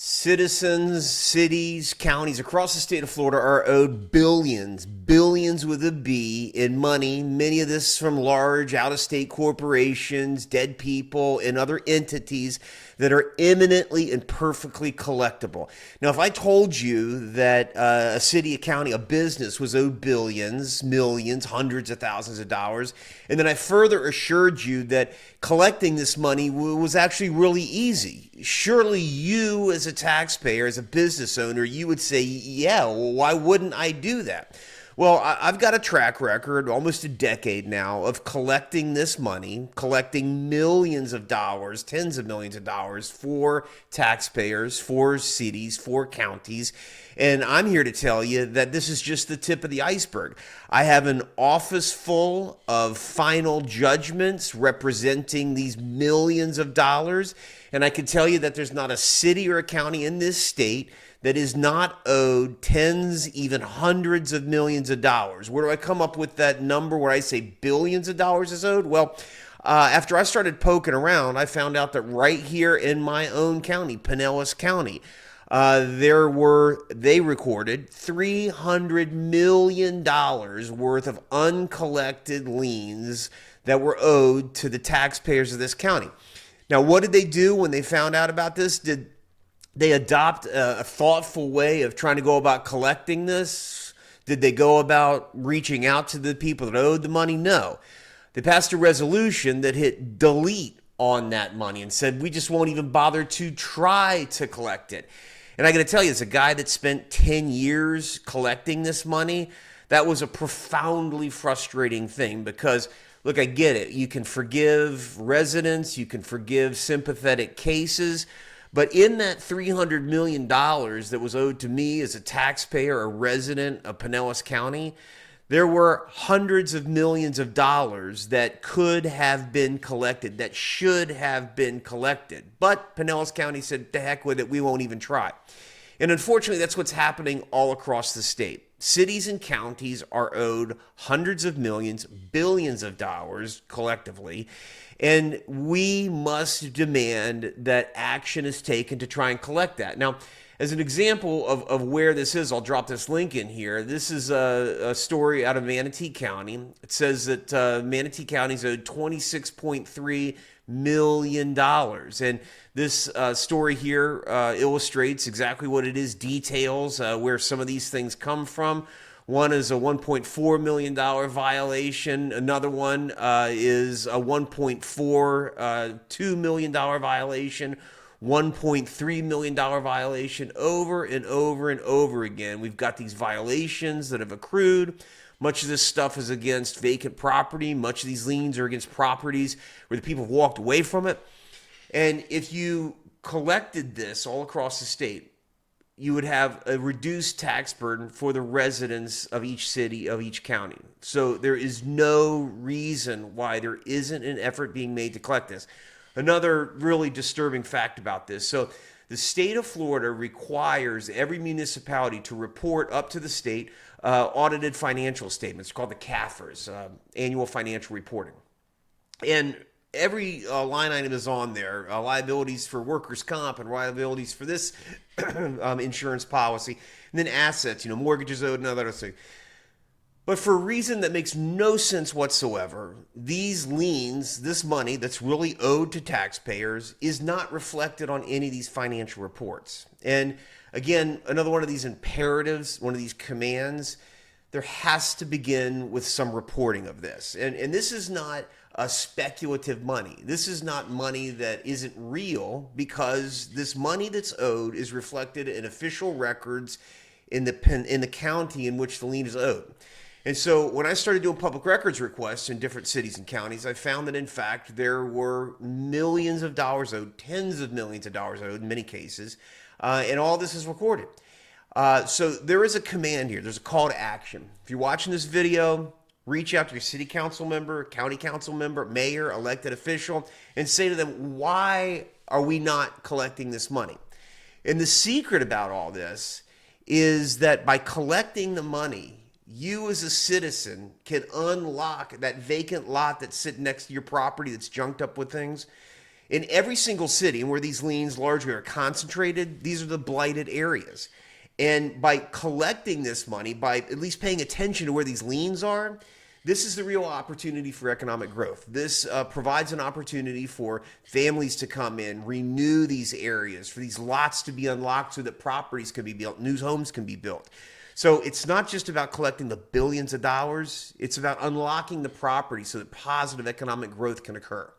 Citizens, cities, counties across the state of Florida are owed billions, billions with a B in money, many of this from large out-of-state corporations, dead people, and other entities that are imminently and perfectly collectible. Now, if I told you that a city, a county, a business was owed billions, millions, hundreds of thousands of dollars, and then I further assured you that collecting this money was actually really easy, surely you as a taxpayer, as a business owner, you would say, yeah, well, why wouldn't I do that? Well, I've got a track record, almost a decade now, of collecting this money, collecting millions of dollars, tens of millions of dollars for taxpayers, for cities, for counties. And I'm here to tell you that this is just the tip of the iceberg. I have an office full of final judgments representing these millions of dollars. And I can tell you that there's not a city or a county in this state that is not owed tens, even hundreds of millions of dollars. Where do I come up with that number where I say billions of dollars is owed? Well, after I started poking around, I found out that right here in my own county, Pinellas County, they recorded $300 million worth of uncollected liens that were owed to the taxpayers of this county. Now, what did they do when they found out about this? Did they adopt a thoughtful way of trying to go about collecting this? Did they go about reaching out to the people that owed the money? No. They passed a resolution that hit delete on that money and said, we just won't even bother to try to collect it. And I got to tell you, as a guy that spent 10 years collecting this money, that was a profoundly frustrating thing because, look, I get it. You can forgive residents, you can forgive sympathetic cases, but in that $300 million that was owed to me as a taxpayer, a resident of Pinellas County, there were hundreds of millions of dollars that could have been collected, that should have been collected. But Pinellas County said, to heck with it, we won't even try. And unfortunately, that's what's happening all across the state. Cities and counties are owed hundreds of millions, billions of dollars collectively, and we must demand that action is taken to try and collect that. Now, as an example of where this is, I'll drop this link in here. This is a story out of Manatee County. It says that Manatee County is owed $26.3 million. And this story here illustrates exactly what it is, details where some of these things come from. One is a $1.4 million violation. Another one is a $1.42 million violation. $1.3 million violation over and over and over again. We've got these violations that have accrued. Much of this stuff is against vacant property. Much of these liens are against properties where the people have walked away from it. And if you collected this all across the state, you would have a reduced tax burden for the residents of each city, of each county. So there is no reason why there isn't an effort being made to collect this. Another really disturbing fact about this. So the state of Florida requires every municipality to report up to the state audited financial statements called the CAFRs, annual financial reporting. And every line item is on there, liabilities for workers' comp and liabilities for this insurance policy, and then assets, mortgages owed and other things. But for a reason that makes no sense whatsoever, these liens, this money that's really owed to taxpayers, is not reflected on any of these financial reports. And again, another one of these imperatives, one of these commands, there has to begin with some reporting of this. And this is not a speculative money. This is not money that isn't real, because this money that's owed is reflected in official records in the county in which the lien is owed. And so when I started doing public records requests in different cities and counties, I found that, in fact, there were millions of dollars owed, tens of millions of dollars owed in many cases, and all this is recorded. So there is a command here. There's a call to action. If you're watching this video, reach out to your city council member, county council member, mayor, elected official, and say to them, why are we not collecting this money? And the secret about all this is that by collecting the money, you as a citizen can unlock that vacant lot that's sitting next to your property that's junked up with things. In every single city, and where these liens largely are concentrated, these are the blighted areas. And by collecting this money, by at least paying attention to where these liens are, this is the real opportunity for economic growth. This provides an opportunity for families to come in, renew these areas, for these lots to be unlocked so that properties can be built, new homes can be built. So it's not just about collecting the billions of dollars, it's about unlocking the property so that positive economic growth can occur.